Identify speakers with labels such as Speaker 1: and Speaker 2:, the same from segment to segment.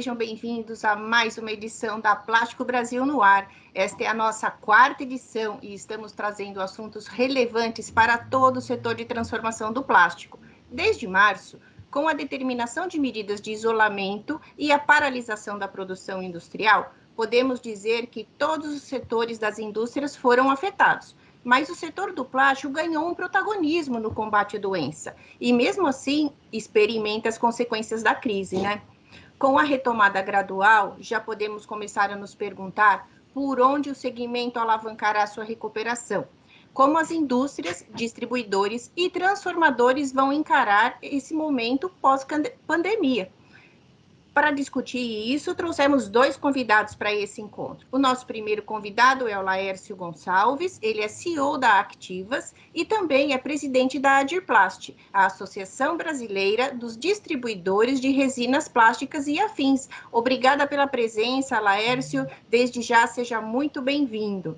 Speaker 1: sejam bem-vindos a mais uma edição da Plástico Brasil no Ar. Esta é a nossa quarta edição e estamos trazendo assuntos relevantes para todo o setor de transformação do plástico. Desde março, com a determinação de medidas de isolamento e a paralisação da produção industrial, podemos dizer que todos os setores das indústrias foram afetados. Mas o setor do plástico ganhou um protagonismo no combate à doença e, mesmo assim, experimenta as consequências da crise, né? Com a retomada gradual, já podemos começar a nos perguntar por onde o segmento alavancará sua recuperação. Como as indústrias, distribuidores e transformadores vão encarar esse momento pós-pandemia. Para discutir isso, trouxemos dois convidados para esse encontro. O nosso primeiro convidado é o Laércio Gonçalves, ele é CEO da Activas e também é presidente da Adirplast, a Associação Brasileira dos Distribuidores de Resinas Plásticas e Afins. Obrigada pela presença, Laércio, desde já seja muito bem-vindo.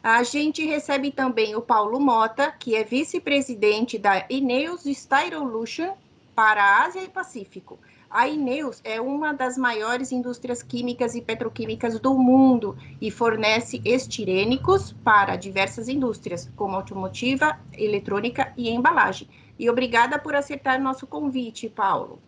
Speaker 1: A gente recebe também o Paulo Mota, que é vice-presidente da Ineos Styrolution para a Ásia e Pacífico. A Ineos é uma das maiores indústrias químicas e petroquímicas do mundo e fornece estirênicos para diversas indústrias, como automotiva, eletrônica e embalagem. E obrigada por aceitar nosso convite, Paulo.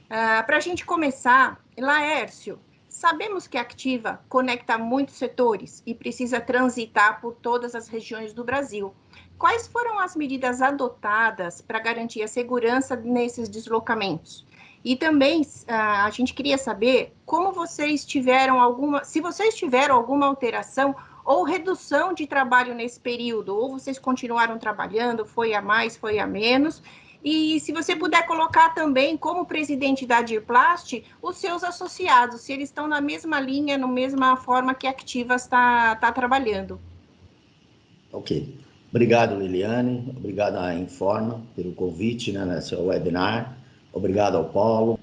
Speaker 1: Para a gente começar, Laércio, sabemos que a Activa conecta muitos setores e precisa transitar por todas as regiões do Brasil. Quais foram as medidas adotadas para garantir a segurança nesses deslocamentos? E também a gente queria saber como vocês tiveram se vocês tiveram alguma alteração ou redução de trabalho nesse período, ou vocês continuaram trabalhando, foi a mais, foi a menos. E se você puder colocar também, como presidente da Adirplast, os seus associados, se eles estão na mesma linha, na mesma forma que a Activas está trabalhando.
Speaker 2: Ok. Obrigado, Liliane. Obrigado à Informa pelo convite, né, nesse webinar. Obrigado ao Paulo.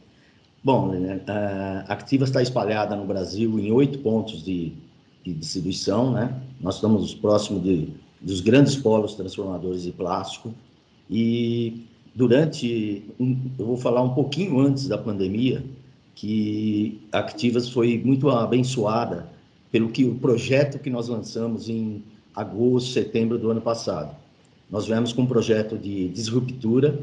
Speaker 2: Bom, a Activas está espalhada no Brasil em 8 pontos de distribuição, né? Nós estamos próximos dos grandes polos transformadores de plástico e eu vou falar um pouquinho antes da pandemia, que a Activas foi muito abençoada pelo que o projeto que nós lançamos em agosto, setembro do ano passado. Nós viemos com um projeto de disruptura.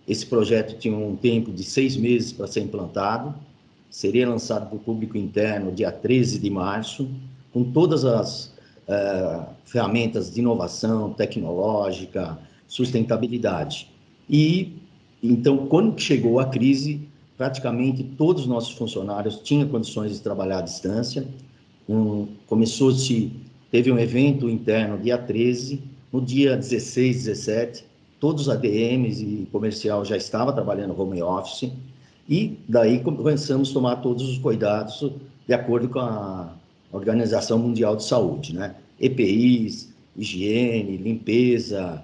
Speaker 2: Esse projeto tinha um tempo de 6 meses para ser implantado, seria lançado para o público interno dia 13 de março, com todas as ferramentas de inovação tecnológica, sustentabilidade. E, então, quando chegou a crise, praticamente todos os nossos funcionários tinham condições de trabalhar à distância. Teve um evento interno dia 13, no dia 16, 17, todos os ADMs e comercial já estavam trabalhando home office, e daí começamos a tomar todos os cuidados de acordo com a Organização Mundial de Saúde, né? EPIs, higiene, limpeza.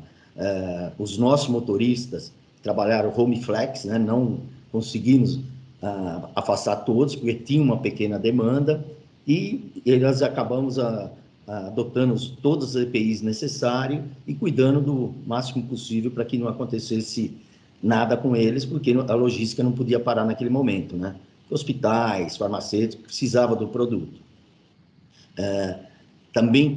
Speaker 2: Os nossos motoristas trabalharam home flex, né? Não conseguimos afastar todos, porque tinha uma pequena demanda, e nós acabamos adotando todas as EPIs necessárias e cuidando do máximo possível para que não acontecesse nada com eles, porque a logística não podia parar naquele momento, né? Hospitais, farmacêuticos precisavam do produto. Também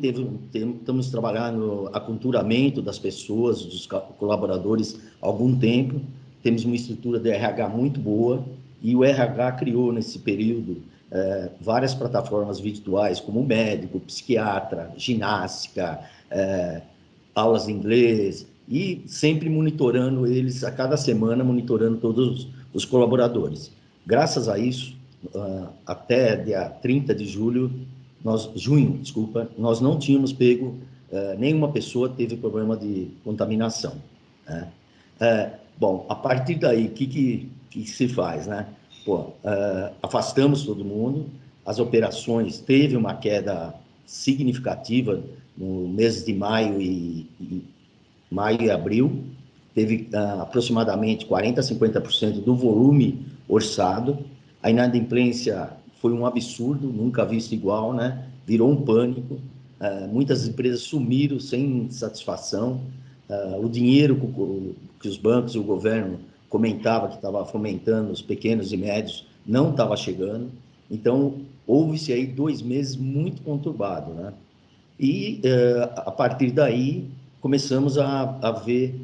Speaker 2: estamos trabalhando aculturamento das pessoas, dos colaboradores há algum tempo. Temos uma estrutura de RH muito boa e o RH criou nesse período várias plataformas virtuais, como médico, psiquiatra, ginástica, aulas de inglês, e sempre monitorando eles, a cada semana, monitorando todos os colaboradores. Graças a isso, até dia 30 de junho, nós não tínhamos pego, nenhuma pessoa teve problema de contaminação, né? Bom, a partir daí, o que se faz, né? Afastamos todo mundo, as operações teve uma queda significativa no mês de maio e abril, teve aproximadamente 40% a 50% do volume orçado. A inadimplência foi um absurdo, nunca visto igual, né? Virou um pânico, muitas empresas sumiram sem satisfação, o dinheiro que os bancos e o governo comentava que estava fomentando os pequenos e médios não estava chegando. Então, houve-se aí 2 meses muito conturbados, né? E, a partir daí, começamos a ver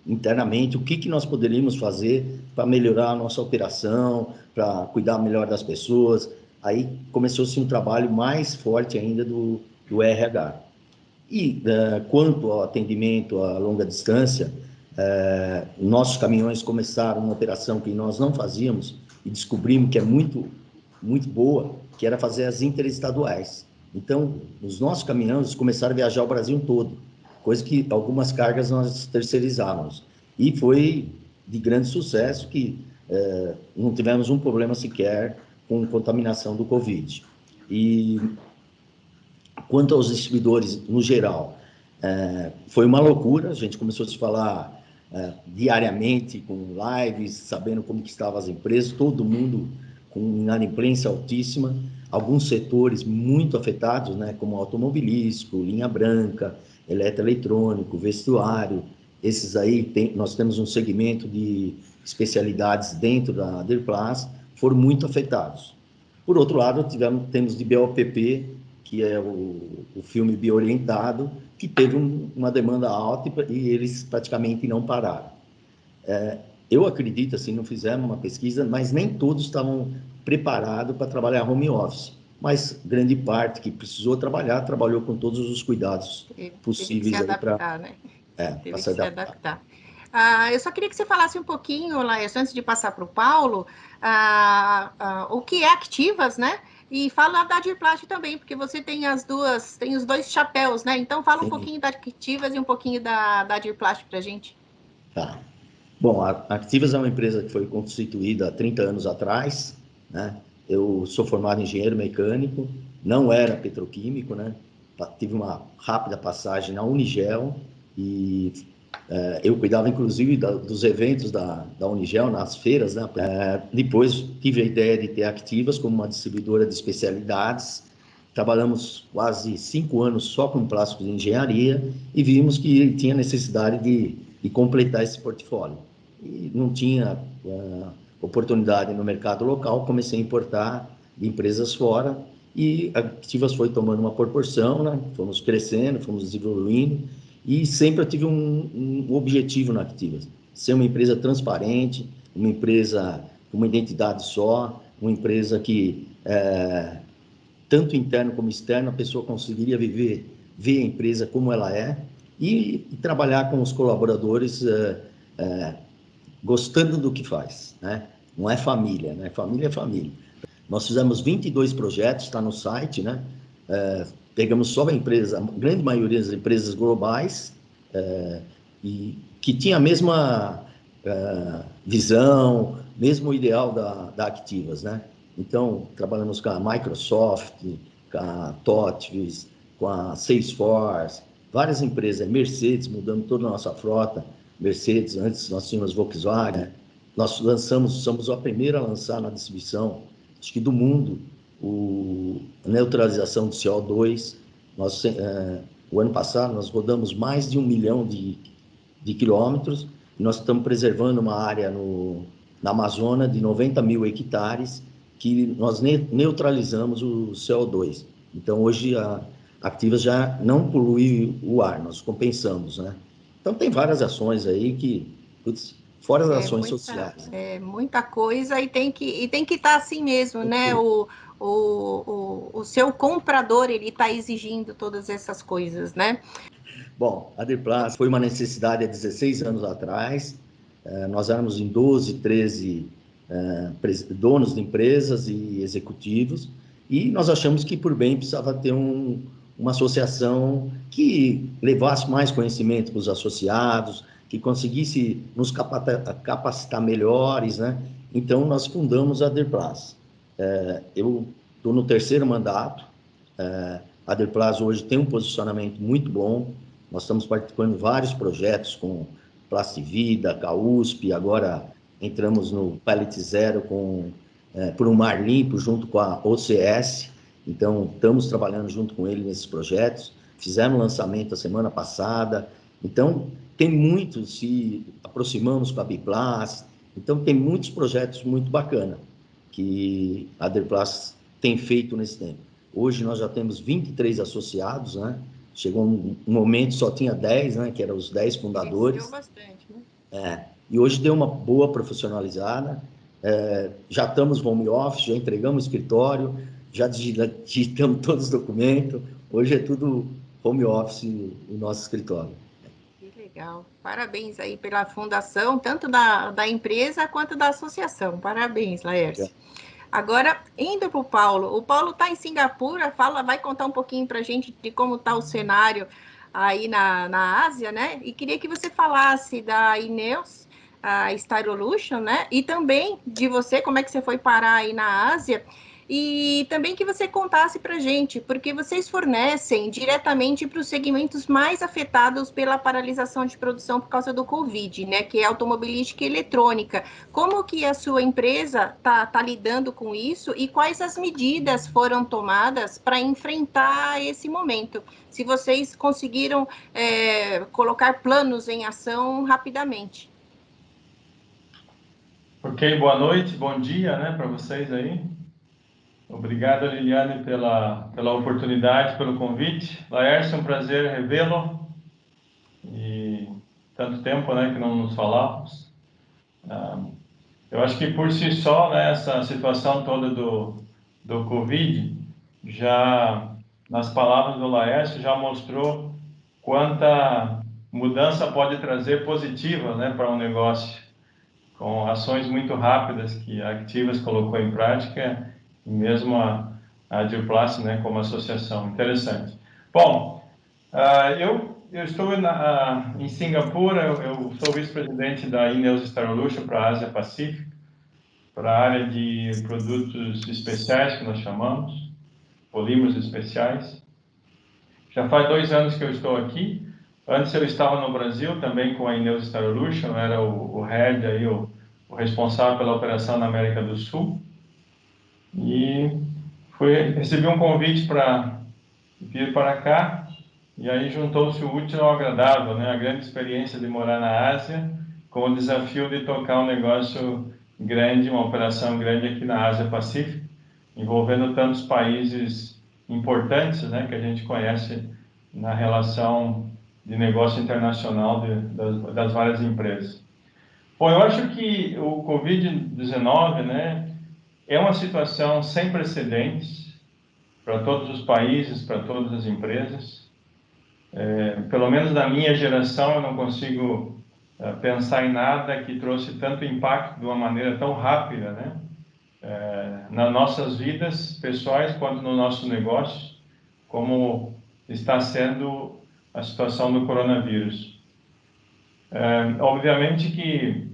Speaker 2: internamente o que nós poderíamos fazer para melhorar a nossa operação, para cuidar melhor das pessoas. Aí começou-se um trabalho mais forte ainda do RH. E quanto ao atendimento a longa distância, nossos caminhões começaram uma operação que nós não fazíamos e descobrimos que é muito, muito boa, que era fazer as interestaduais. Então, os nossos caminhões começaram a viajar o Brasil todo, coisa que algumas cargas nós terceirizávamos. E foi de grande sucesso, que não tivemos um problema sequer com contaminação do Covid. E quanto aos distribuidores no geral, foi uma loucura. A gente começou a se falar diariamente, com lives, sabendo como que estavam as empresas, todo mundo com inadimplência altíssima, alguns setores muito afetados, né, como automobilístico, linha branca, eletroeletrônico, vestuário. Esses aí, nós temos um segmento de especialidades dentro da Aderplas, foram muito afetados. Por outro lado, temos de BOPP, que é o filme bioorientado, que teve uma demanda alta e eles praticamente não pararam. Eu acredito, assim, não fizemos uma pesquisa, mas nem todos estavam preparados para trabalhar home office. Mas grande parte que precisou trabalhar, trabalhou com todos os cuidados possíveis.
Speaker 1: Teve que se adaptar, né?
Speaker 2: Para se adaptar.
Speaker 1: Eu só queria que você falasse um pouquinho, Laércio, antes de passar para o Paulo, o que é Activas, né? E fala da Adirplast também, porque você tem os dois chapéus, né? Então fala um pouquinho da Activas e um pouquinho da Adirplast para a gente.
Speaker 2: Tá. Bom, a Activas é uma empresa que foi constituída há 30 anos atrás, né? Eu sou formado em engenheiro mecânico, não era petroquímico, né? Tive uma rápida passagem na Unigel e eu cuidava, inclusive, dos eventos da Unigel, nas feiras, né? Depois tive a ideia de ter Activas como uma distribuidora de especialidades. Trabalhamos quase 5 anos só com plásticos de engenharia e vimos que tinha necessidade de completar esse portfólio. E não tinha oportunidade no mercado local, comecei a importar de empresas fora e a Activas foi tomando uma proporção, né? Fomos crescendo, fomos desenvolvendo e sempre eu tive um objetivo na Activas: ser uma empresa transparente, uma empresa com uma identidade só, uma empresa que tanto interno como externo a pessoa conseguiria ver a empresa como ela é e trabalhar com os colaboradores gostando do que faz, né? Não é família, né? Família é família. Nós fizemos 22 projetos, está no site, né? Pegamos só a grande maioria das empresas globais, e que tinha a mesma visão, mesmo ideal da Activas, né? Então, trabalhamos com a Microsoft, com a TOTVS, com a Salesforce, várias empresas, Mercedes, mudando toda a nossa frota. Mercedes, antes nós tínhamos Volkswagen. Nós somos a primeira a lançar na distribuição, acho que do mundo, a neutralização do CO2. O ano passado, nós rodamos mais de 1 milhão de quilômetros e nós estamos preservando uma área na Amazônia de 90 mil hectares que nós neutralizamos o CO2. Então, hoje, a Activas já não polui o ar, nós compensamos, né? Então, tem várias ações aí que, fora as ações sociais.
Speaker 1: É muita coisa e tem que estar assim mesmo, né? O seu comprador, ele está exigindo todas essas coisas, né?
Speaker 2: Bom, a Adirplas foi uma necessidade há 16 anos atrás. Nós éramos em 12, 13 donos de empresas e executivos, e nós achamos que, por bem, precisava ter uma associação que levasse mais conhecimento para os associados, que conseguisse nos capacitar melhores, né? Então, nós fundamos a Adirplas. Eu estou no 3º mandato. A Adirplas hoje tem um posicionamento muito bom. Nós estamos participando de vários projetos com Plastivida, com a USP, agora entramos no Pellet Zero por um mar limpo, junto com a OCS. Então, estamos trabalhando junto com ele nesses projetos. Fizemos lançamento a semana passada. Então, tem muito, se aproximamos com a Biplas, Então, tem muitos projetos muito bacanas que a Derplas tem feito nesse tempo. Hoje nós já temos 23 associados, né? Chegou um momento só tinha 10, né? Que eram os 10 fundadores.
Speaker 1: Cresceu bastante, né?
Speaker 2: E hoje deu uma boa profissionalizada. Já estamos home office, já entregamos escritório, já digitamos todos os documentos. Hoje é tudo home office o nosso escritório.
Speaker 1: Que legal. Parabéns aí pela fundação, tanto da empresa quanto da associação. Parabéns, Laércio. Agora, indo para o Paulo está em Singapura, vai contar um pouquinho para a gente de como está o cenário aí na Ásia, né? E queria que você falasse da Ineos, a Styrolution, né? E também de você, como é que você foi parar aí na Ásia. E também que você contasse para a gente, porque vocês fornecem diretamente para os segmentos mais afetados pela paralisação de produção por causa do Covid, né? Que é automobilística e eletrônica. Como que a sua empresa tá lidando com isso e quais as medidas foram tomadas para enfrentar esse momento? Se vocês conseguiram colocar planos em ação rapidamente.
Speaker 3: Ok, boa noite, bom dia, né, para vocês aí. Obrigado, Liliane, pela oportunidade, pelo convite. Laércio, é um prazer revê-lo. E tanto tempo, né, que não nos falávamos. Eu acho que por si só, né, essa situação toda do Covid, já nas palavras do Laércio, já mostrou quanta mudança pode trazer positiva, né, para um negócio, com ações muito rápidas que a Activas colocou em prática, e mesmo a Dirplast, né, como associação. Interessante. Bom, eu estou em Singapura, eu sou vice-presidente da Ineos Styrolution para a Ásia Pacífico, para a área de produtos especiais, que nós chamamos, polímeros especiais. Já faz 2 anos que eu estou aqui. Antes eu estava no Brasil, também com a Ineos Styrolution, era o head, aí, o responsável pela operação na América do Sul. E recebi um convite para vir para cá, e aí juntou-se o útil ao agradável, né? A grande experiência de morar na Ásia, com o desafio de tocar um negócio grande, uma operação grande aqui na Ásia Pacífico, envolvendo tantos países importantes, né, que a gente conhece na relação de negócio internacional das várias empresas. Bom, eu acho que o Covid-19, né, é uma situação sem precedentes para todos os países, para todas as empresas. Pelo menos na minha geração, eu não consigo pensar em nada que trouxe tanto impacto de uma maneira tão rápida, né? Nas nossas vidas pessoais quanto no nosso negócio, como está sendo a situação do coronavírus. Obviamente que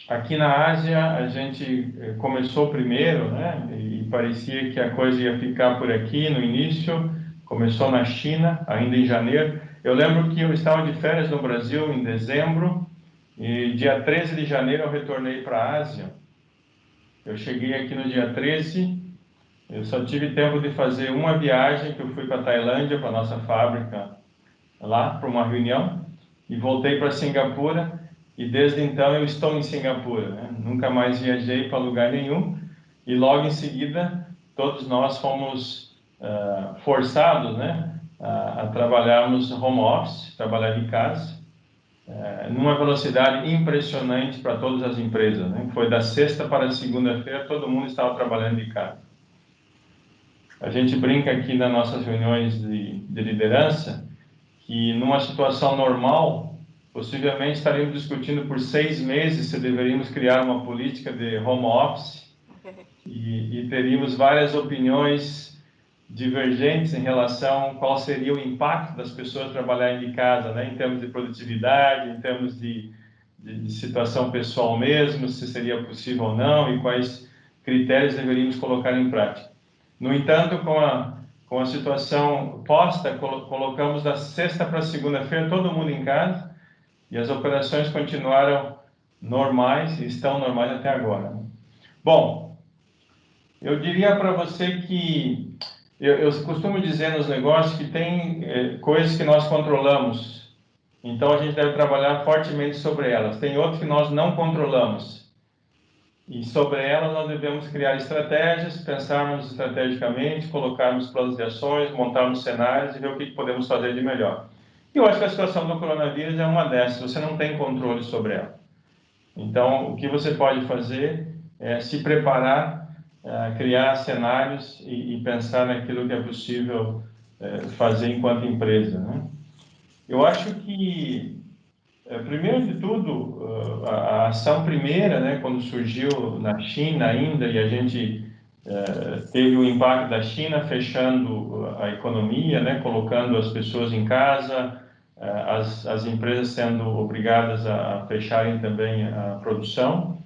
Speaker 3: aqui na Ásia a gente começou primeiro, né? E parecia que a coisa ia ficar por aqui no início. Começou na China, ainda em janeiro. Eu lembro que eu estava de férias no Brasil em dezembro e dia 13 de janeiro eu retornei para a Ásia. Eu cheguei aqui no dia 13, eu só tive tempo de fazer uma viagem, que eu fui para a Tailândia, para a nossa fábrica lá, para uma reunião, e voltei para Singapura, e desde então eu estou em Singapura, né? Nunca mais viajei para lugar nenhum, e logo em seguida todos nós fomos forçados, né, a trabalharmos home office, trabalhar de casa, numa velocidade impressionante para todas as empresas, né? Foi da sexta para a segunda-feira, todo mundo estava trabalhando de casa. A gente brinca aqui nas nossas reuniões de liderança que numa situação normal, possivelmente estaríamos discutindo por 6 meses se deveríamos criar uma política de home office e teríamos várias opiniões divergentes em relação a qual seria o impacto das pessoas trabalharem de casa, né, em termos de produtividade, em termos de situação pessoal mesmo, se seria possível ou não e quais critérios deveríamos colocar em prática. No entanto, com a situação posta, colocamos da sexta para a segunda-feira todo mundo em casa e as operações continuaram normais e estão normais até agora. Bom, eu diria para você que eu costumo dizer nos negócios que tem coisas que nós controlamos, então a gente deve trabalhar fortemente sobre elas. Tem outras que nós não controlamos, E sobre ela nós devemos criar estratégias, pensarmos estrategicamente, colocarmos planos de ações, montarmos cenários e ver o que podemos fazer de melhor. E eu acho que a situação do coronavírus é uma dessas, você não tem controle sobre ela. Então, o que você pode fazer é se preparar, criar cenários e pensar naquilo que é possível fazer enquanto empresa, né? Eu acho que, primeiro de tudo, a ação primeira, né, quando surgiu na China ainda, e a gente teve o impacto da China fechando a economia, né, colocando as pessoas em casa, as empresas sendo obrigadas a fecharem também a produção,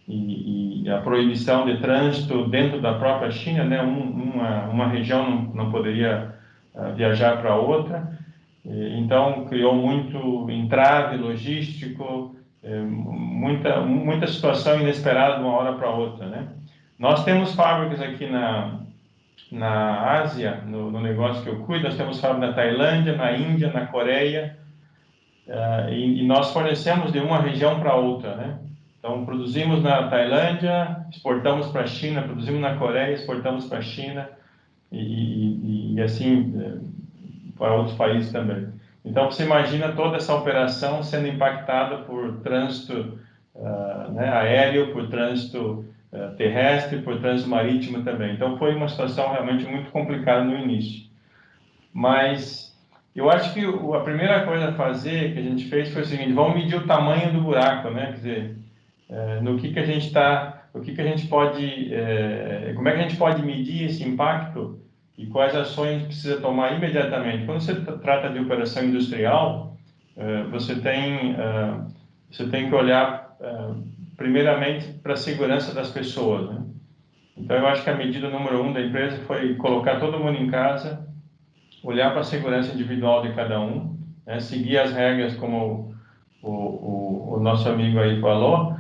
Speaker 3: e a proibição de trânsito dentro da própria China, né, uma região não poderia viajar para outra. Então, criou muito entrave logístico, muita situação inesperada de uma hora para outra, né? Nós temos fábricas aqui na Ásia, no negócio que eu cuido, nós temos fábrica na Tailândia, na Índia, na Coreia, e nós fornecemos de uma região para outra, né? Então, produzimos na Tailândia, exportamos para a China, produzimos na Coreia, exportamos para a China, e assim para outros países também. Então, você imagina toda essa operação sendo impactada por trânsito né, aéreo, por trânsito terrestre, por trânsito marítimo também. Então, foi uma situação realmente muito complicada no início. Mas eu acho que a primeira coisa a fazer que a gente fez foi o seguinte: vamos medir o tamanho do buraco, né? Quer dizer, no que a gente está, o que a gente pode, como é que a gente pode medir esse impacto e quais ações precisa tomar imediatamente. Quando você trata de operação industrial, você tem que olhar primeiramente para a segurança das pessoas, né? Então eu acho que a medida número 1 da empresa foi colocar todo mundo em casa, olhar para a segurança individual de cada um, né? Seguir as regras como o nosso amigo aí falou,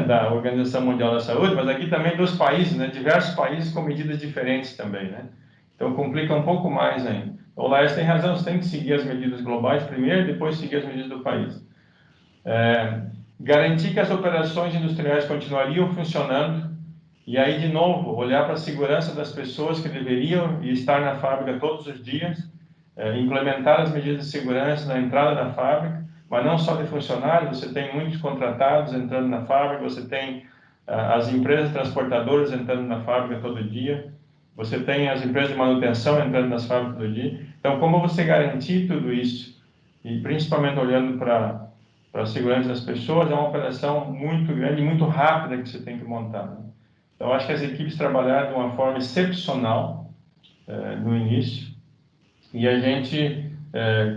Speaker 3: da Organização Mundial da Saúde, mas aqui também dos países, né? Diversos países com medidas diferentes também, né? Então complica um pouco mais ainda. O Laércio tem razão, você tem que seguir as medidas globais primeiro, depois seguir as medidas do país. Garantir que as operações industriais continuariam funcionando, e aí de novo, olhar para a segurança das pessoas que deveriam estar na fábrica todos os dias, implementar as medidas de segurança na entrada da fábrica, mas não só de funcionários, você tem muitos contratados entrando na fábrica, você tem as empresas transportadoras entrando na fábrica todo dia, você tem as empresas de manutenção entrando nas fábricas todo dia. Então, como você garantir tudo isso, e principalmente olhando para a segurança das pessoas, é uma operação muito grande e muito rápida que você tem que montar, né? Então, acho que as equipes trabalharam de uma forma excepcional no início, e a gente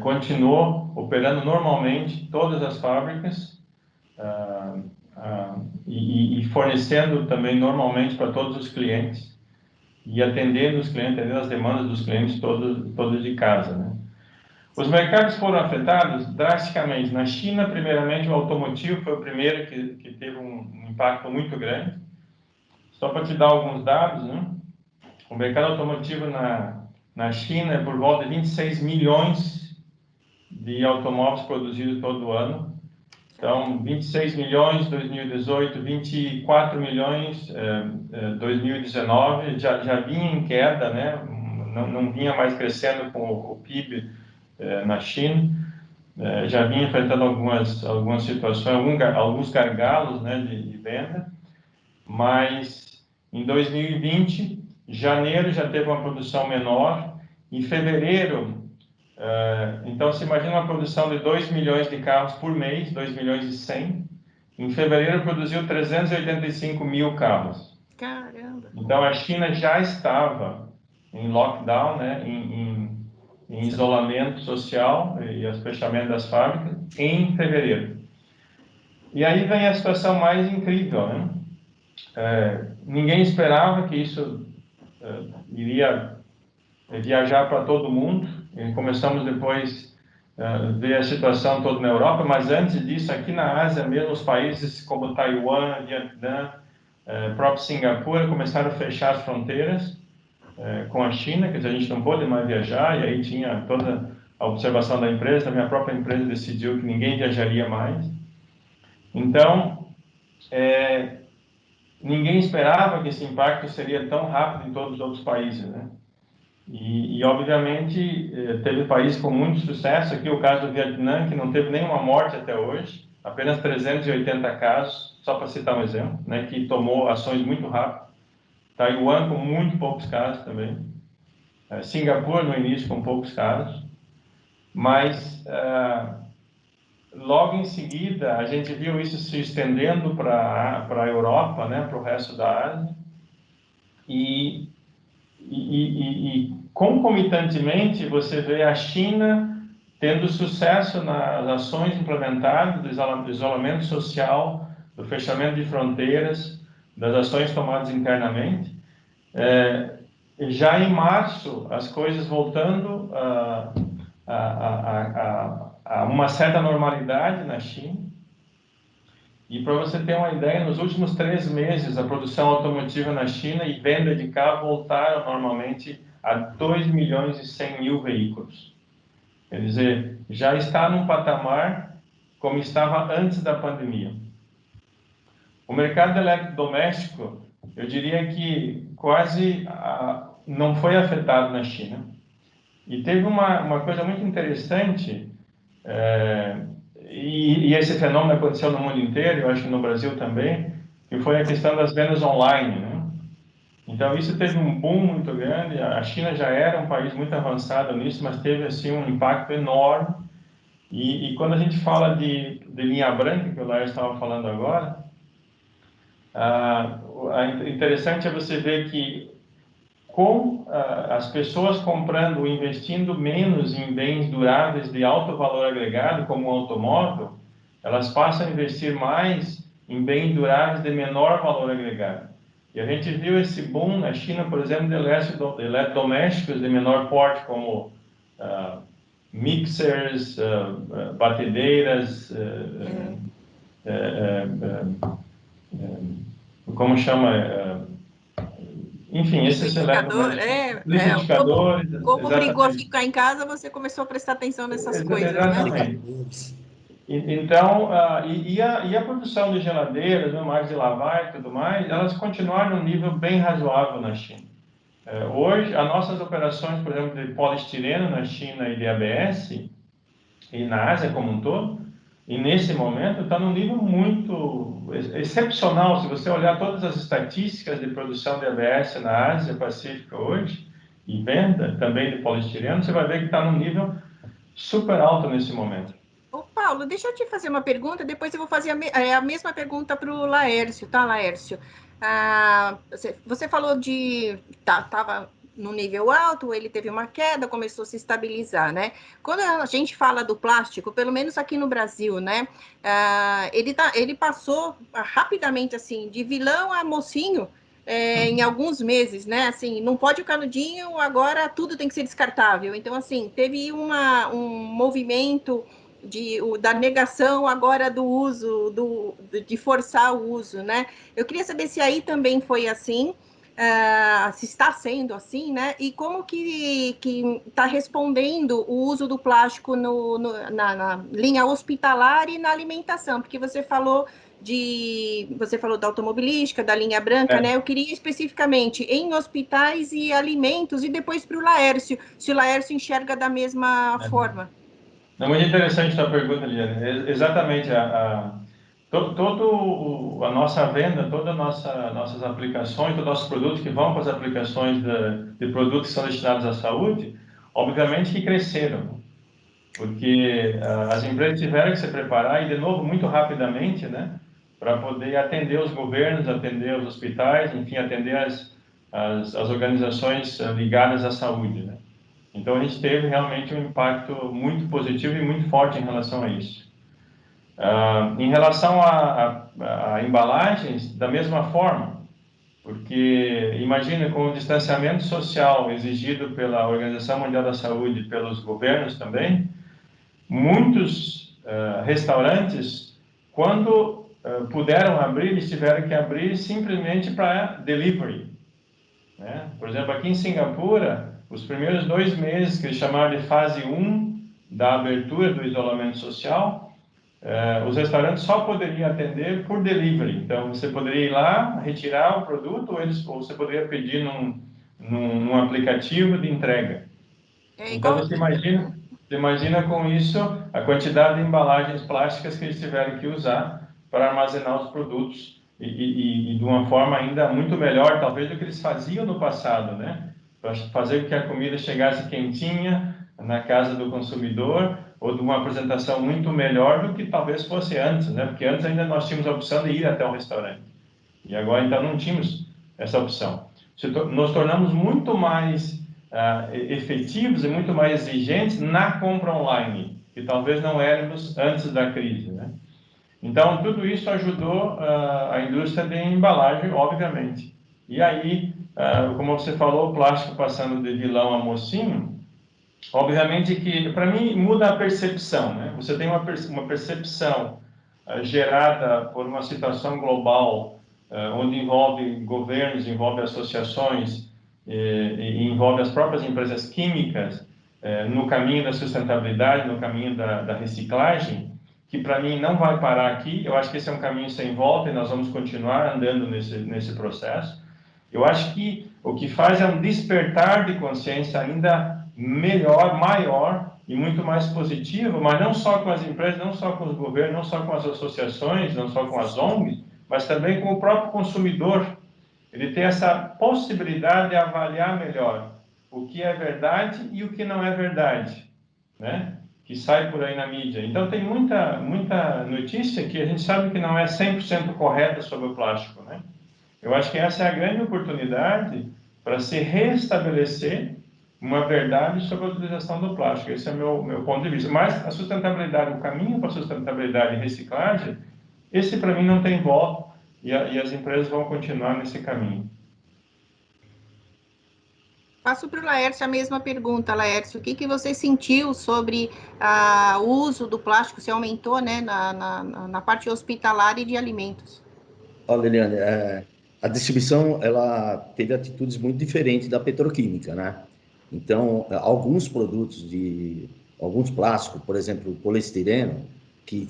Speaker 3: continuou operando normalmente todas as fábricas e fornecendo também normalmente para todos os clientes e atendendo os clientes, atendendo as demandas dos clientes todos de casa, né? Os mercados foram afetados drasticamente. Na China, primeiramente, o automotivo foi o primeiro que teve um impacto muito grande. Só para te dar alguns dados, né? O mercado automotivo na China é por volta de 26 milhões de automóveis produzidos todo ano. Então, 26 milhões em 2018, 24 milhões em 2019, já vinha em queda, né? Não vinha mais crescendo com o PIB na China, já vinha enfrentando algumas situações, alguns gargalos, né, de venda, mas em 2020, janeiro já teve uma produção menor, em fevereiro, então se imagina uma produção de 2 milhões de carros por mês, 2 milhões e 100, em fevereiro produziu 385 mil carros.
Speaker 1: Caramba!
Speaker 3: Então a China já estava em lockdown, né, em isolamento social e os fechamentos das fábricas em fevereiro. E aí vem a situação mais incrível, né? Ninguém esperava que isso iria viajar para todo mundo. E começamos depois a ver a situação toda na Europa, mas antes disso, aqui na Ásia mesmo, os países como Taiwan, Vietnã, próprio Singapura começaram a fechar as fronteiras com a China, que a gente não pôde mais viajar, e aí tinha toda a observação da empresa, a minha própria empresa decidiu que ninguém viajaria mais. Então, ninguém esperava que esse impacto seria tão rápido em todos os outros países, né? E obviamente, teve países com muito sucesso. Aqui o caso do Vietnã, que não teve nenhuma morte até hoje, apenas 380 casos, só para citar um exemplo, né, que tomou ações muito rápido. Taiwan com muito poucos casos também. Singapura no início com poucos casos. Mas logo em seguida a gente viu isso se estendendo para a Europa, né, para o resto da Ásia. E concomitantemente você vê a China tendo sucesso nas ações implementadas do isolamento social, do fechamento de fronteiras, das ações tomadas internamente. Já em março, as coisas voltando a uma certa normalidade na China. E para você ter uma ideia, nos últimos 3 meses, a produção automotiva na China e venda de carro voltaram normalmente a 2 milhões e 100 mil veículos. Quer dizer, já está num patamar como estava antes da pandemia. O mercado eletrodoméstico, eu diria que quase não foi afetado na China. E teve uma coisa muito interessante, e esse fenômeno aconteceu no mundo inteiro, eu acho que no Brasil também, que foi a questão das vendas online, né? Então isso teve um boom muito grande. A China já era um país muito avançado nisso, mas teve assim um impacto enorme. E quando a gente fala de linha branca, que o Laércio estava falando agora, interessante é você ver que com as pessoas comprando, investindo menos em bens duráveis de alto valor agregado, como o automóvel, elas passam a investir mais em bens duráveis de menor valor agregado. E a gente viu esse boom na China, por exemplo, de eletrodomésticos de menor porte, como mixers, batedeiras, como chama... Enfim, esses
Speaker 1: liquidificadores, como brigou a
Speaker 3: exatamente.
Speaker 1: ficar em casa, você começou a prestar atenção nessas coisas,
Speaker 3: exatamente.
Speaker 1: Né?
Speaker 3: Então, e a produção de geladeiras, máquinas de lavar e tudo mais, elas continuaram num nível bem razoável na China. Hoje, as nossas operações, por exemplo, de poliestireno na China e de ABS, e na Ásia como um todo, e nesse momento está num nível muito excepcional. Se você olhar todas as estatísticas de produção de ABS na Ásia Pacífica hoje, e venda também de poliestireno, você vai ver que está num nível super alto nesse momento.
Speaker 1: Ô, Paulo, deixa eu te fazer uma pergunta, depois eu vou fazer a mesma pergunta para o Laércio, tá, Laércio? Você falou de... Estava no nível alto, ele teve uma queda, começou a se estabilizar, né? Quando a gente fala do plástico, pelo menos aqui no Brasil, né? Ele passou rapidamente, assim, de vilão a mocinho, em alguns meses, né? Assim, não pode o canudinho, agora tudo tem que ser descartável. Então, assim, teve um movimento da negação agora do uso, de forçar o uso, né? Eu queria saber se aí também foi assim, se está sendo assim, né? E como que está respondendo o uso do plástico na linha hospitalar e na alimentação, porque você falou da automobilística, da linha branca, né? Eu queria especificamente em hospitais e alimentos, e depois para o Laércio, se o Laércio enxerga da mesma forma.
Speaker 3: É muito interessante a sua pergunta, Liane. Exatamente, toda a nossa venda, todas as nossas aplicações, todos os nossos produtos que vão para as aplicações de produtos que são destinados à saúde, obviamente que cresceram, porque as empresas tiveram que se preparar, e de novo, muito rapidamente, né, para poder atender os governos, atender os hospitais, enfim, atender as organizações ligadas à saúde, né? Então, a gente teve realmente um impacto muito positivo e muito forte em relação a isso. Em relação a embalagens, da mesma forma, porque imagina, com o distanciamento social exigido pela Organização Mundial da Saúde e pelos governos também, muitos restaurantes, quando puderam abrir, eles tiveram que abrir simplesmente para delivery, né? Por exemplo, aqui em Singapura, os primeiros 2 meses, que eles chamaram de fase 1 da abertura do isolamento social, os restaurantes só poderiam atender por delivery. Então, você poderia ir lá, retirar o produto, ou você poderia pedir num aplicativo de entrega. Então, você imagina com isso a quantidade de embalagens plásticas que eles tiveram que usar para armazenar os produtos e de uma forma ainda muito melhor, talvez, do que eles faziam no passado, né? Para fazer com que a comida chegasse quentinha na casa do consumidor, ou de uma apresentação muito melhor do que talvez fosse antes, né? Porque antes ainda nós tínhamos a opção de ir até o restaurante. E agora, então, não tínhamos essa opção. Nos tornamos muito mais efetivos e muito mais exigentes na compra online, que talvez não éramos antes da crise, né? Então, tudo isso ajudou a indústria de embalagem, obviamente. E aí, como você falou, o plástico passando de vilão a mocinho, obviamente que, para mim, muda a percepção, né? Você tem uma percepção gerada por uma situação global, onde envolve governos, envolve associações, e envolve as próprias empresas químicas, no caminho da sustentabilidade, no caminho da reciclagem, que para mim não vai parar aqui. Eu acho que esse é um caminho sem volta e nós vamos continuar andando nesse processo. Eu acho que o que faz é um despertar de consciência ainda melhor, maior e muito mais positivo, mas não só com as empresas, não só com os governos, não só com as associações, não só com as ONGs, mas também com o próprio consumidor. Ele tem essa possibilidade de avaliar melhor o que é verdade e o que não é verdade, né? Que sai por aí na mídia. Então, tem muita notícia que a gente sabe que não é 100% correta sobre o plástico, né? Eu acho que essa é a grande oportunidade para se restabelecer uma verdade sobre a utilização do plástico. Esse é o meu ponto de vista. Mas a sustentabilidade, o caminho para a sustentabilidade e reciclagem, esse para mim não tem volta e as empresas vão continuar nesse caminho.
Speaker 1: Passo para o Laércio a mesma pergunta, Laércio. O que você sentiu sobre o uso do plástico? Se aumentou, né, na parte hospitalar e de alimentos?
Speaker 2: Olha, Eliane, a distribuição ela teve atitudes muito diferentes da petroquímica, né? Então, alguns produtos alguns plásticos, por exemplo, o poliestireno, que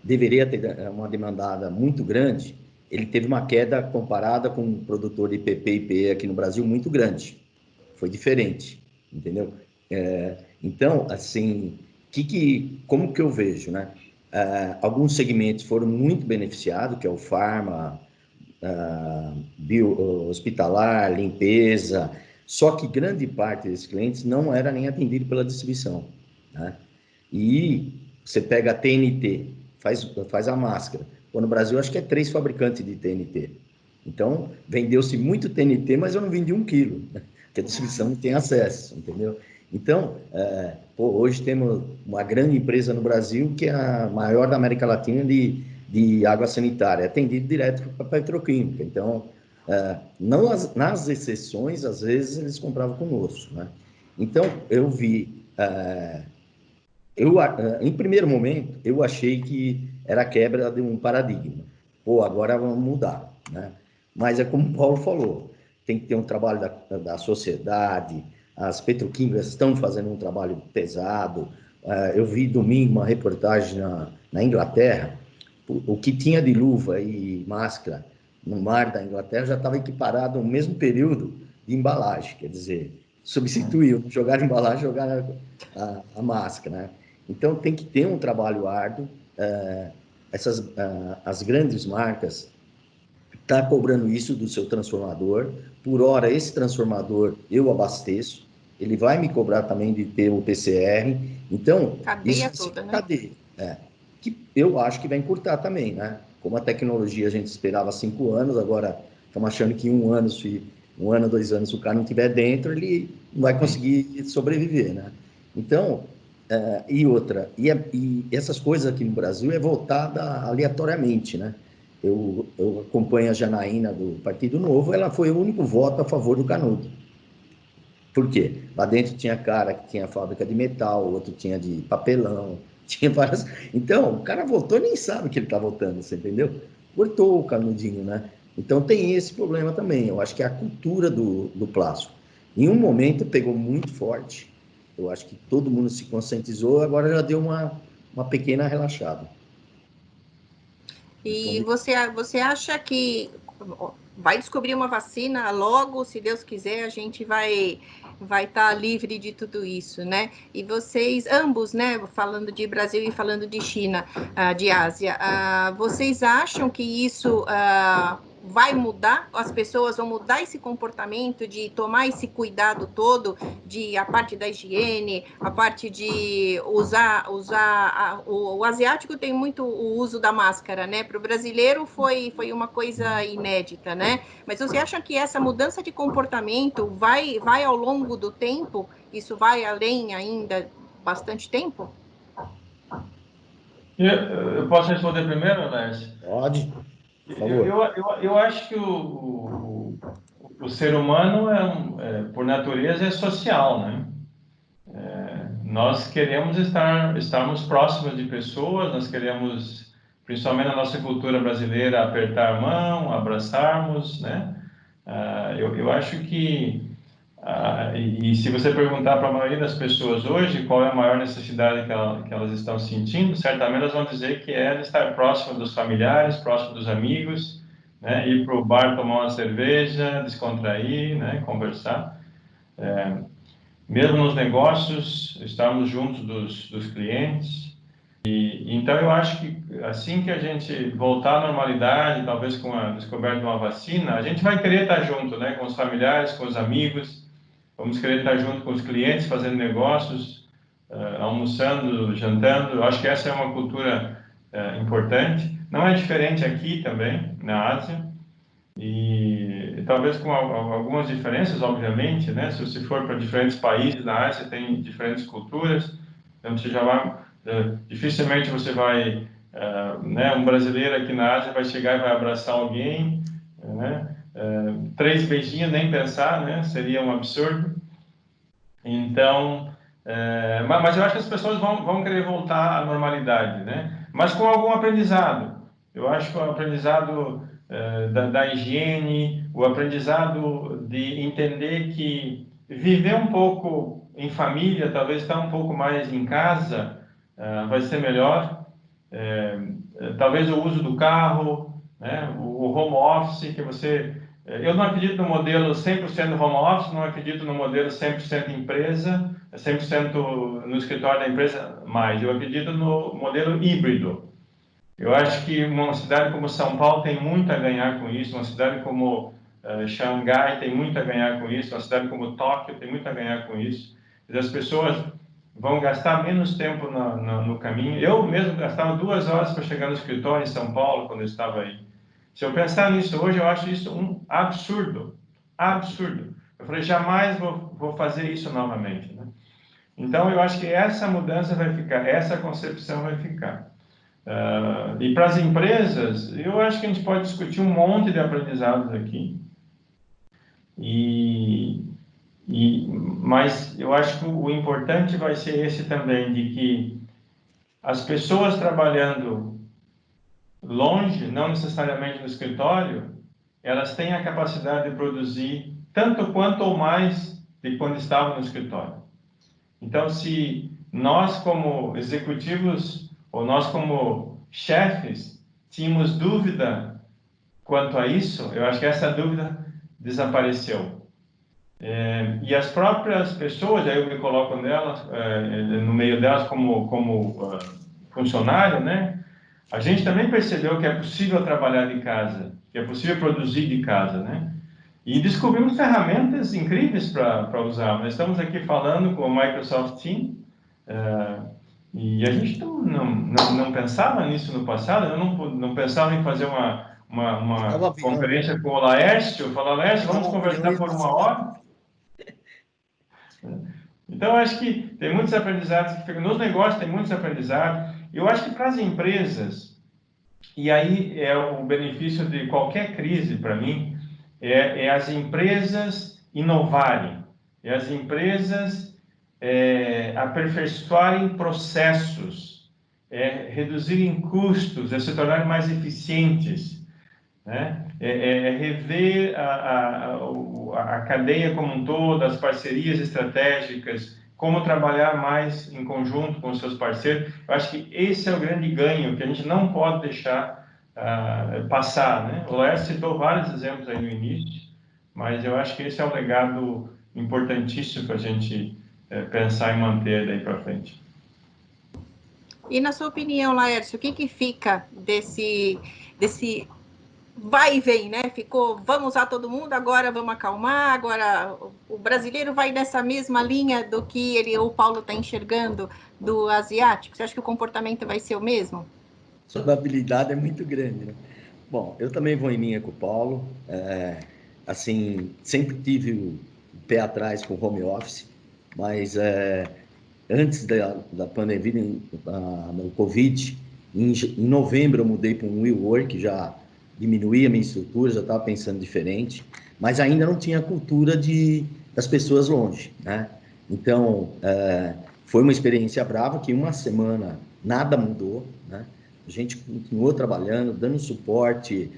Speaker 2: deveria ter uma demandada muito grande, ele teve uma queda comparada com um produtor de PP e PE aqui no Brasil muito grande. Foi diferente, entendeu? Então, assim, como que eu vejo, né? Alguns segmentos foram muito beneficiados, que é o farma, hospitalar, limpeza, só que grande parte desses clientes não era nem atendido pela distribuição, né? E você pega a TNT, faz a máscara. Pô, no Brasil, acho que é 3 fabricantes de TNT. Então, vendeu-se muito TNT, mas eu não vendi 1 quilo, né? Que a distribuição não tem acesso, entendeu? Então, hoje temos uma grande empresa no Brasil, que é a maior da América Latina de água sanitária, atendido direto para a petroquímica. Então, não nas exceções, às vezes, eles compravam conosco, né? Então, eu vi... em primeiro momento, eu achei que era a quebra de um paradigma. Pô, agora vamos mudar, né? Mas é como o Paulo falou, tem que ter um trabalho da sociedade, as petroquímicas estão fazendo um trabalho pesado. Eu vi domingo uma reportagem na Inglaterra, o que tinha de luva e máscara no mar da Inglaterra já estava equiparado no mesmo período de embalagem, quer dizer, substituiu, jogaram embalagem, jogaram a máscara, né? Então, tem que ter um trabalho árduo. As grandes marcas estão cobrando isso do seu transformador. Por hora, esse transformador eu abasteço. Ele vai me cobrar também de ter o PCR. Então,
Speaker 1: cadeia toda, né?
Speaker 2: Cadeia. Que eu acho que vai encurtar também, né? Como a tecnologia a gente esperava 5 anos, agora estamos achando que 1 ano, 2 anos, se o cara não estiver dentro, ele não vai conseguir sobreviver, né? Então, e essas coisas aqui no Brasil é voltada aleatoriamente, né? Eu acompanho a Janaína do Partido Novo, ela foi o único voto a favor do Canudo. Por quê? Lá dentro tinha cara que tinha fábrica de metal, outro tinha de papelão, tinha várias... Então, o cara votou e nem sabe que ele está votando, você entendeu? Cortou o canudinho, né? Então, tem esse problema também. Eu acho que é a cultura do plástico. Em um momento, pegou muito forte. Eu acho que todo mundo se conscientizou, agora já deu uma pequena relaxada.
Speaker 1: E você acha que vai descobrir uma vacina logo, se Deus quiser, a gente vai estar livre de tudo isso, né? E vocês, ambos, né, falando de Brasil e falando de China, de Ásia, vocês acham que isso vai mudar? As pessoas vão mudar esse comportamento de tomar esse cuidado todo, de a parte da higiene, a parte de usar o asiático tem muito o uso da máscara, né? Para o brasileiro foi uma coisa inédita, né? Mas você acha que essa mudança de comportamento vai ao longo do tempo? Isso vai além ainda bastante tempo?
Speaker 3: Eu posso responder primeiro, Lércio?
Speaker 2: Pode, por favor.
Speaker 3: Eu acho que o ser humano, por natureza, é social, né? Nós queremos estarmos próximos de pessoas, nós queremos, principalmente na nossa cultura brasileira, apertar a mão, abraçarmos, né? Eu acho que, e se você perguntar para a maioria das pessoas hoje qual é a maior necessidade que elas estão sentindo, certamente elas vão dizer que é de estar próximo dos familiares, próximo dos amigos, né? Ir para o bar tomar uma cerveja, descontrair, né? Conversar. Mesmo nos negócios, estarmos juntos dos clientes. Então, eu acho que assim que a gente voltar à normalidade, talvez com a descoberta de uma vacina, a gente vai querer estar junto, né? Com os familiares, com os amigos, vamos querer estar junto com os clientes, fazendo negócios, almoçando, jantando. Eu acho que essa é uma cultura importante. Não é diferente aqui também, na Ásia. E talvez com algumas diferenças, obviamente, né? Se você for para diferentes países na Ásia, tem diferentes culturas, então você já vai, dificilmente você vai, né? Um brasileiro aqui na Ásia vai chegar e vai abraçar alguém, né? 3 beijinhos, nem pensar, né? Seria um absurdo. Então, mas eu acho que as pessoas vão querer voltar à normalidade, né? Mas com algum aprendizado. Eu acho que o aprendizado da higiene, o aprendizado de entender que viver um pouco em família, talvez estar um pouco mais em casa, vai ser melhor. Talvez o uso do carro, né? O home office, que você... Eu não acredito no modelo 100% home office, não acredito no modelo 100% empresa, 100% no escritório da empresa, mais. Eu acredito no modelo híbrido. Eu acho que uma cidade como São Paulo tem muito a ganhar com isso, uma cidade como Xangai tem muito a ganhar com isso, uma cidade como Tóquio tem muito a ganhar com isso. As pessoas vão gastar menos tempo no caminho. Eu mesmo gastava 2 horas para chegar no escritório em São Paulo, quando eu estava aí. Se eu pensar nisso hoje, eu acho isso um absurdo. Absurdo. Eu falei, jamais vou fazer isso novamente, né? Então, eu acho que essa mudança vai ficar, essa concepção vai ficar. E para as empresas, eu acho que a gente pode discutir um monte de aprendizados aqui. Mas eu acho que o importante vai ser esse também, de que as pessoas trabalhando longe, não necessariamente no escritório, elas têm a capacidade de produzir tanto quanto ou mais de quando estavam no escritório. Então, se nós como executivos ou nós como chefes tínhamos dúvida quanto a isso, eu acho que essa dúvida desapareceu. E as próprias pessoas, aí eu me coloco nelas, no meio delas como funcionário, né? A gente também percebeu que é possível trabalhar de casa, que é possível produzir de casa, né? E descobrimos ferramentas incríveis para usar. Nós estamos aqui falando com o Microsoft Teams, e a gente não pensava nisso no passado, eu não pensava em fazer uma conferência com o Laércio, falar, Laércio, vamos conversar por 1 hora. Então, eu acho que tem muitos aprendizados que ficam nos negócios, tem muitos aprendizados. Eu acho que para as empresas, e aí é o benefício de qualquer crise para mim, é as empresas inovarem, é as empresas aperfeiçoarem processos, reduzirem custos, se tornarem mais eficientes, né? Rever a cadeia como um todo, as parcerias estratégicas, como trabalhar mais em conjunto com os seus parceiros. Eu acho que esse é o grande ganho, que a gente não pode deixar passar, né? O Laércio citou vários exemplos aí no início, mas eu acho que esse é um legado importantíssimo para a gente pensar em manter daí para frente.
Speaker 1: E na sua opinião, Laércio, o que que fica desse vai e vem, né? Ficou, vamos usar todo mundo, agora vamos acalmar, agora o brasileiro vai nessa mesma linha do que o Paulo está enxergando do asiático? Você acha que o comportamento vai ser o mesmo?
Speaker 2: A probabilidade é muito grande, né? Bom, eu também vou em linha com o Paulo. Assim, sempre tive o pé atrás com o home office, mas antes da pandemia, do Covid, em novembro eu mudei para um WeWork, já diminuí a minha estrutura, já estava pensando diferente, mas ainda não tinha a cultura das pessoas longe, né? Então, foi uma experiência brava, que uma semana nada mudou, né? A gente continuou trabalhando, dando suporte,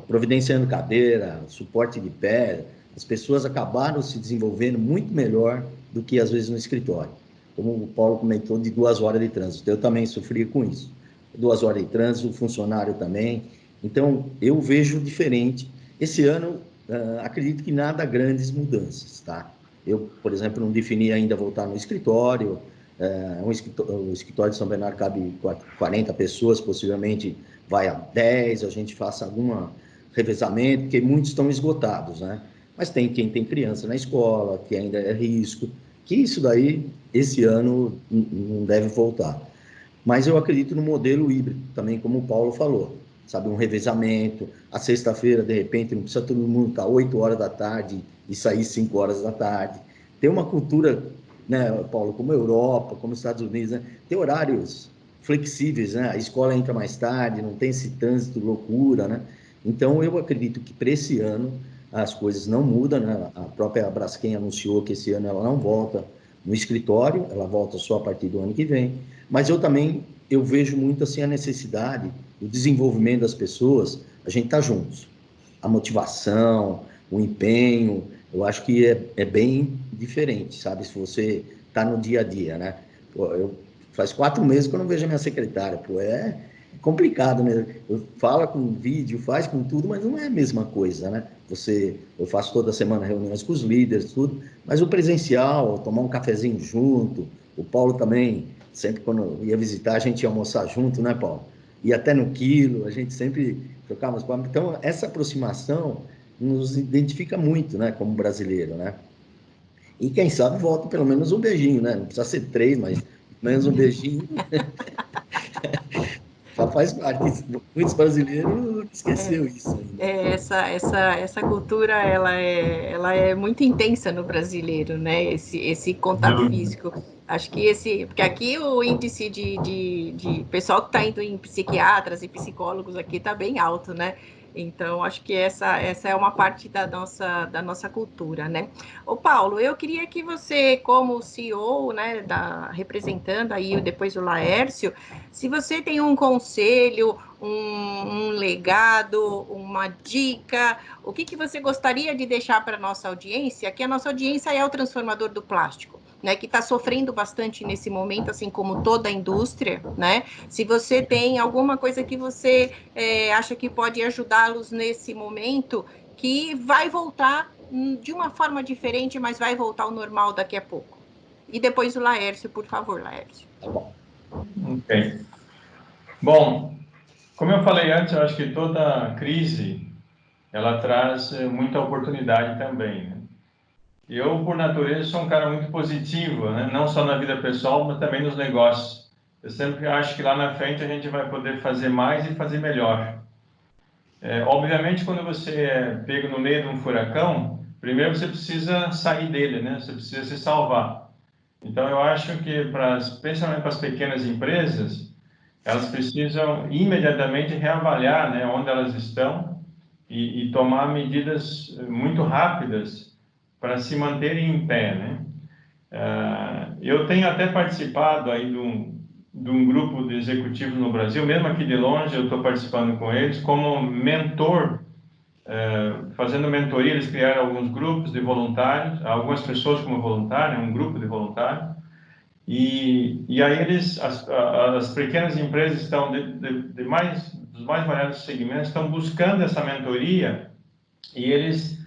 Speaker 2: providenciando cadeira, suporte de pé. As pessoas acabaram se desenvolvendo muito melhor do que às vezes no escritório. Como o Paulo comentou, de 2 horas de trânsito. Eu também sofri com isso. 2 horas de trânsito, o funcionário também. Então, eu vejo diferente. Esse ano, acredito que nada grandes mudanças, tá? Eu, por exemplo, não defini ainda voltar no escritório. O escritório de São Bernardo cabe 40 pessoas, possivelmente vai a 10, a gente faça algum revezamento, porque muitos estão esgotados, né? Mas tem quem tem criança na escola, que ainda é risco, que isso daí, esse ano, não deve voltar. Mas eu acredito no modelo híbrido, também como o Paulo falou, sabe, um revezamento, a sexta-feira, de repente, não precisa todo mundo estar 8 horas da tarde e sair 5 horas da tarde. Tem uma cultura, né, Paulo, como a Europa, como os Estados Unidos, né, tem horários flexíveis, né, a escola entra mais tarde, não tem esse trânsito loucura, né, então eu acredito que para esse ano as coisas não mudam, né, a própria Braskem anunciou que esse ano ela não volta no escritório, ela volta só a partir do ano que vem, mas eu vejo muito assim a necessidade do desenvolvimento das pessoas, a gente tá juntos. A motivação, o empenho, eu acho que é bem diferente, sabe? Se você tá no dia a dia, né? Pô, faz 4 meses que eu não vejo a minha secretária, pô, é complicado, né? Eu falo com vídeo, faz com tudo, mas não é a mesma coisa, né? Eu faço toda semana reuniões com os líderes, tudo, mas o presencial, tomar um cafezinho junto, o Paulo também, sempre quando ia visitar, a gente ia almoçar junto, né, Paulo? E até no quilo, a gente sempre trocava umas palavras. Então, essa aproximação nos identifica muito, né, como brasileiro, né? E quem sabe volta pelo menos um beijinho, né? Não precisa ser 3, mas pelo menos um beijinho já faz parte. Muitos brasileiros esqueceu isso ainda.
Speaker 1: Essa cultura ela é muito intensa no brasileiro, né? Esse contato físico. Acho que porque aqui o índice de pessoal que está indo em psiquiatras e psicólogos aqui está bem alto, né? Então, acho que essa é uma parte da nossa cultura, né? Ô, Paulo, eu queria que você, como CEO, né, representando aí depois o Laércio, se você tem um conselho, um legado, uma dica, o que que você gostaria de deixar para a nossa audiência? Que a nossa audiência é o transformador do plástico, né? Que está sofrendo bastante nesse momento, assim como toda a indústria, né? Se você tem alguma coisa que você acha que pode ajudá-los nesse momento, que vai voltar de uma forma diferente, mas vai voltar ao normal daqui a pouco. E depois o Laércio, por favor, Laércio.
Speaker 2: Tá bom.
Speaker 3: Ok. Bom, como eu falei antes, eu acho que toda crise ela traz muita oportunidade também, né? Eu, por natureza, sou um cara muito positivo, né? Não só na vida pessoal, mas também nos negócios. Eu sempre acho que lá na frente a gente vai poder fazer mais e fazer melhor. Obviamente, quando você é pego no meio de um furacão, primeiro você precisa sair dele, né? Você precisa se salvar. Então, eu acho que, principalmente para as pequenas empresas, elas precisam imediatamente reavaliar, né, onde elas estão e tomar medidas muito rápidas para se manterem em pé, né? Eu tenho até participado aí de um grupo de executivos no Brasil, mesmo aqui de longe, eu estou participando com eles como mentor, fazendo mentoria. Eles criaram alguns grupos de voluntários, algumas pessoas como voluntário, um grupo de voluntários, E aí as pequenas empresas estão dos mais variados segmentos estão buscando essa mentoria, e eles,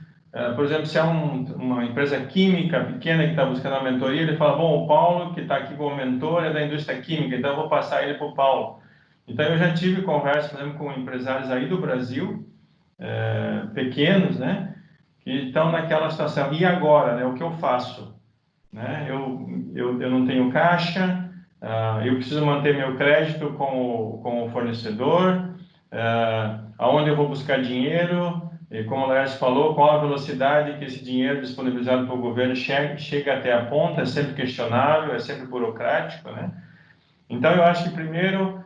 Speaker 3: por exemplo, se é uma empresa química pequena que está buscando a mentoria, ele fala, bom, o Paulo, que está aqui como mentor, é da indústria química, então eu vou passar ele para o Paulo. Então eu já tive conversa, por exemplo, com empresários aí do Brasil, pequenos, né, que estão naquela situação. E agora, né, o que eu faço? Né? Eu não tenho caixa, eu preciso manter meu crédito com o fornecedor, aonde eu vou buscar dinheiro, e como o Laércio falou, qual a velocidade que esse dinheiro disponibilizado pelo governo chega até a ponta, é sempre questionável, é sempre burocrático, né? Então, eu acho que primeiro,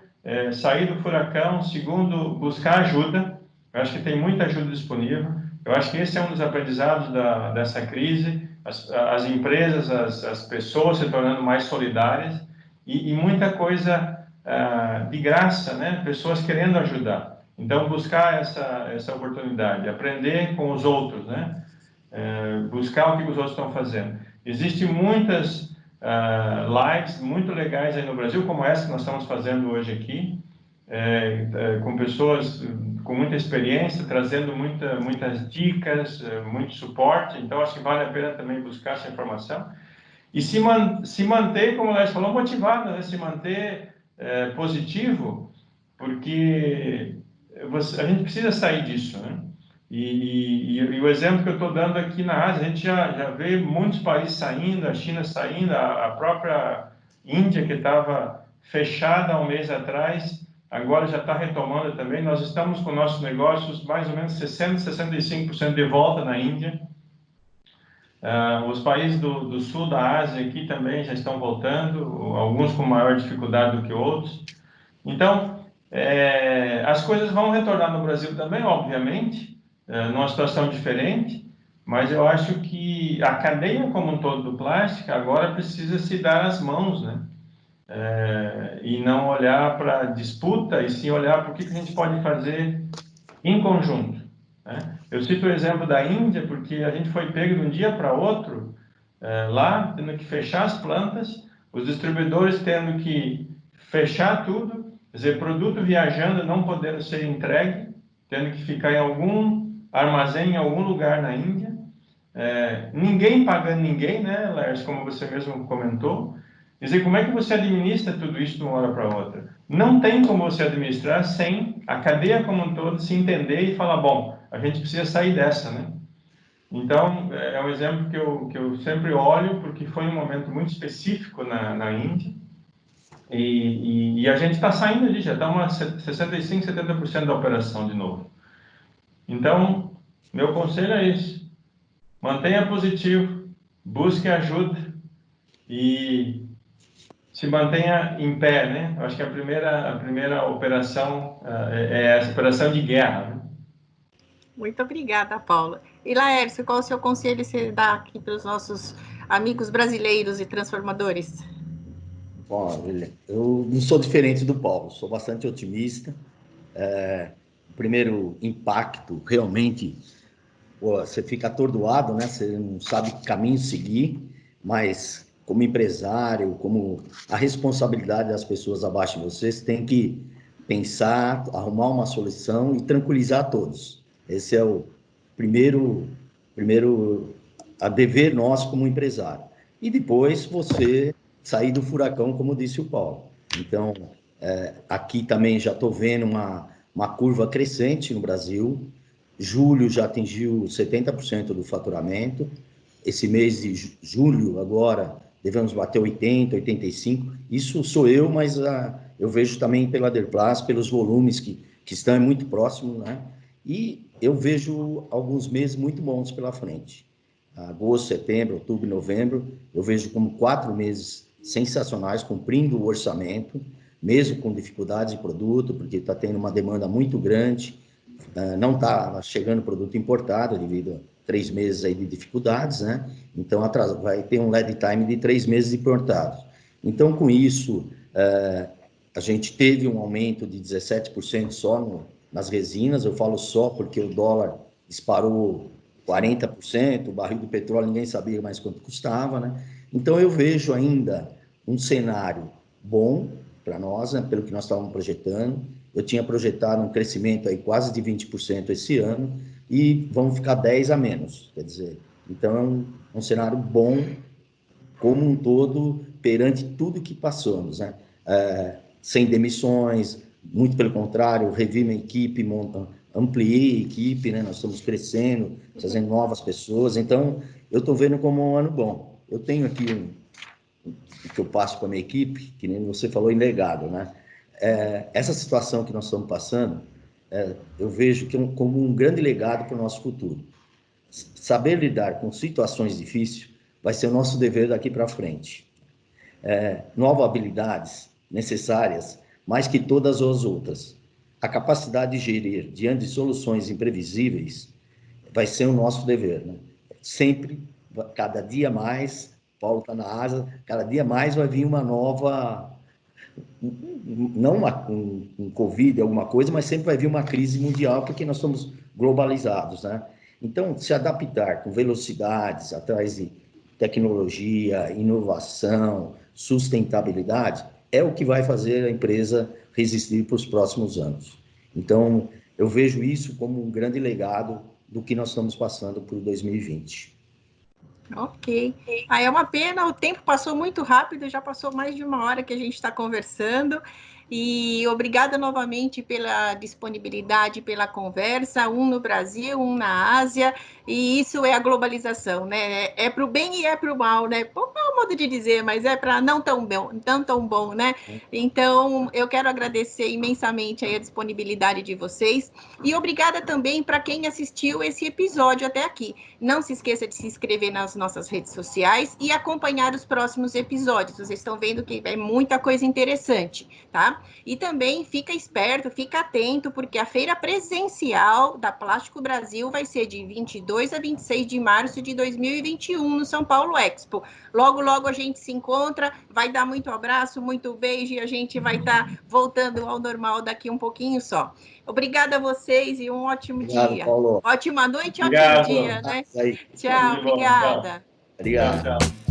Speaker 3: sair do furacão, segundo, buscar ajuda. Eu acho que tem muita ajuda disponível. Eu acho que esse é um dos aprendizados dessa crise, as empresas, as pessoas se tornando mais solidárias e muita coisa de graça, né? Pessoas querendo ajudar. Então, buscar essa oportunidade, aprender com os outros, né? Buscar o que os outros estão fazendo. Existem muitas lives muito legais aí no Brasil, como essa que nós estamos fazendo hoje aqui, com pessoas com muita experiência, trazendo muitas dicas, muito suporte. Então, acho que vale a pena também buscar essa informação. E se manter, como o Léo falou, motivado, né? Se manter positivo, porque a gente precisa sair disso, né? E o exemplo que eu estou dando aqui na Ásia, a gente já vê muitos países saindo, a China saindo, a própria Índia, que estava fechada há um mês atrás, agora já está retomando também. Nós estamos com nossos negócios mais ou menos 60%, 65% de volta na Índia. Os países do sul da Ásia aqui também já estão voltando, alguns com maior dificuldade do que outros. Então, as coisas vão retornar no Brasil também, obviamente, numa situação diferente, mas eu acho que a cadeia como um todo do plástico agora precisa se dar as mãos, né? E não olhar para a disputa, e sim olhar para o que a gente pode fazer em conjunto, né? Eu cito o exemplo da Índia, porque a gente foi pego de um dia para outro, lá, tendo que fechar as plantas, os distribuidores tendo que fechar tudo, quer dizer, produto viajando, não podendo ser entregue, tendo que ficar em algum armazém, em algum lugar na Índia, ninguém pagando ninguém, né, Lars, como você mesmo comentou. Quer dizer, como é que você administra tudo isso de uma hora para outra? Não tem como você administrar sem a cadeia como um todo se entender e falar, bom, a gente precisa sair dessa, né? Então, é um exemplo que eu sempre olho, porque foi um momento muito específico na Índia, e a gente está saindo ali, já está umas 65%, 70% da operação de novo. Então, meu conselho é isso: mantenha positivo, busque ajuda e se mantenha em pé, né? Eu acho que a primeira operação é essa operação de guerra, né?
Speaker 1: Muito obrigada, Paula. E Laércio, qual o seu conselho você dá aqui para os nossos amigos brasileiros e transformadores?
Speaker 2: Bom, eu não sou diferente do Paulo, sou bastante otimista. O primeiro impacto, realmente, você fica atordoado, né? Você não sabe que caminho seguir, mas como empresário, como a responsabilidade das pessoas abaixo de você, você tem que pensar, arrumar uma solução e tranquilizar todos. Esse é o primeiro a dever nosso como empresário. E depois você sair do furacão, como disse o Paulo. Então, aqui também já estou vendo uma curva crescente no Brasil. Julho já atingiu 70% do faturamento. Esse mês de julho, agora, devemos bater 80%, 85%. Isso sou eu, mas eu vejo também pela Derplas, pelos volumes que estão muito próximos, né? E eu vejo alguns meses muito bons pela frente. Agosto, setembro, outubro, novembro, eu vejo como 4 meses sensacionais, cumprindo o orçamento, mesmo com dificuldades de produto, porque está tendo uma demanda muito grande, não está chegando produto importado devido a 3 meses aí de dificuldades, né? Então vai ter um lead time de 3 meses importados. Então, com isso, a gente teve um aumento de 17% só nas resinas. Eu falo só porque o dólar disparou 40%, o barril de petróleo ninguém sabia mais quanto custava, né? Então eu vejo ainda um cenário bom para nós, né, pelo que nós estávamos projetando. Eu tinha projetado um crescimento aí quase de 20% esse ano e vamos ficar 10% a menos, quer dizer, então é um cenário bom como um todo perante tudo que passamos, né? Sem demissões, muito pelo contrário, revi minha equipe, ampliei a equipe, né? Nós estamos crescendo, trazendo novas pessoas, então eu estou vendo como um ano bom. Eu tenho aqui que eu passo para a minha equipe, que nem você falou em legado, né? Essa situação que nós estamos passando, eu vejo que como um grande legado para o nosso futuro. Saber lidar com situações difíceis vai ser o nosso dever daqui para frente. Novas habilidades necessárias, mais que todas as outras. A capacidade de gerir diante de soluções imprevisíveis vai ser o nosso dever, né? Sempre, cada dia mais, Paulo está na asa, cada dia mais vai vir uma nova, não um Covid, alguma coisa, mas sempre vai vir uma crise mundial, porque nós somos globalizados, né? Então, se adaptar com velocidades, atrás de tecnologia, inovação, sustentabilidade, é o que vai fazer a empresa resistir para os próximos anos. Então, eu vejo isso como um grande legado do que nós estamos passando por 2020.
Speaker 1: Ok. É uma pena, o tempo passou muito rápido, já passou mais de 1 hora que a gente está conversando. E obrigada novamente pela disponibilidade, pela conversa, um no Brasil, um na Ásia, e isso é a globalização, né? É para o bem e é para o mal, né? Não é o modo de dizer, mas é para não tão bom, né? Então, eu quero agradecer imensamente aí a disponibilidade de vocês, e obrigada também para quem assistiu esse episódio até aqui. Não se esqueça de se inscrever nas nossas redes sociais e acompanhar os próximos episódios. Vocês estão vendo que é muita coisa interessante, tá? E também fica esperto, fica atento, porque a feira presencial da Plástico Brasil vai ser de 22 a 26 de março de 2021 no São Paulo Expo. Logo, logo a gente se encontra, vai dar muito abraço, muito beijo, e a gente vai estar voltando ao normal daqui um pouquinho só. Obrigada a vocês e um ótimo dia.
Speaker 2: Paulo.
Speaker 1: Ótima noite,
Speaker 3: Obrigado.
Speaker 1: ótimo dia, né?
Speaker 2: Aí.
Speaker 1: Tchau, obrigada.
Speaker 2: Obrigado.
Speaker 3: Tchau, tchau.